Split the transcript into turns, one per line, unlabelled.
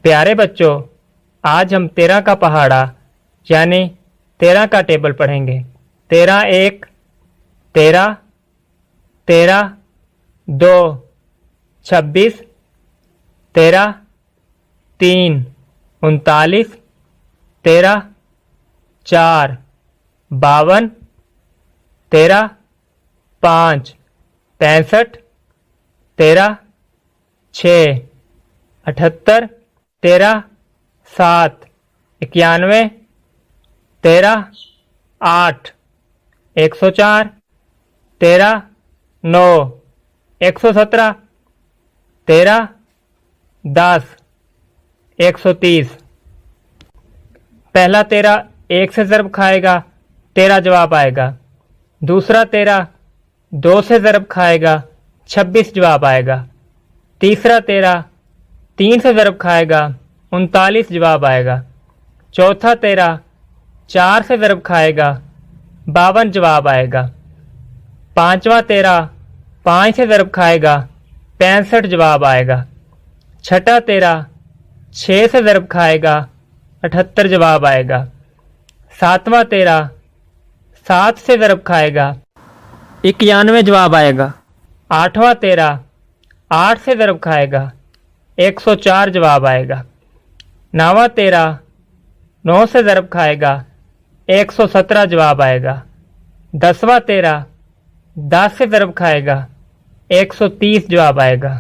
प्यारे बच्चों, आज हम 13 का पहाड़ा यानी 13 का टेबल पढ़ेंगे। 13 एक 13, 13 दो 26, 13 तीन 39, 13 चार 52, 13 पाँच 65, 13 छः 78, 13 सात 91, 13 आठ 104, 13 नौ 117, 13 10 130। पहला 13 एक से ज़रब खाएगा, 13 जवाब आएगा। दूसरा 13 दो से ज़रब खाएगा, 26 जवाब आएगा। तीसरा 13 तीन से ज़रब खाएगा, 39 जवाब आएगा। चौथा 13 चार से ज़रब खाएगा, 52 जवाब आएगा। पाँचवा 13 पाँच से ज़रब खाएगा, 65 जवाब आएगा। छठा 13 छः से ज़रब खाएगा, 78 जवाब आएगा। सातवां 13 सात से ज़रब खाएगा, 91 जवाब आएगा। आठवां 13 आठ से ज़रब खाएगा, 104 जवाब आएगा। नौवां 13 नौ से ज़रब खाएगा, 117 जवाब आएगा। 10वां 13 10 से ज़रब खाएगा, 130 जवाब आएगा।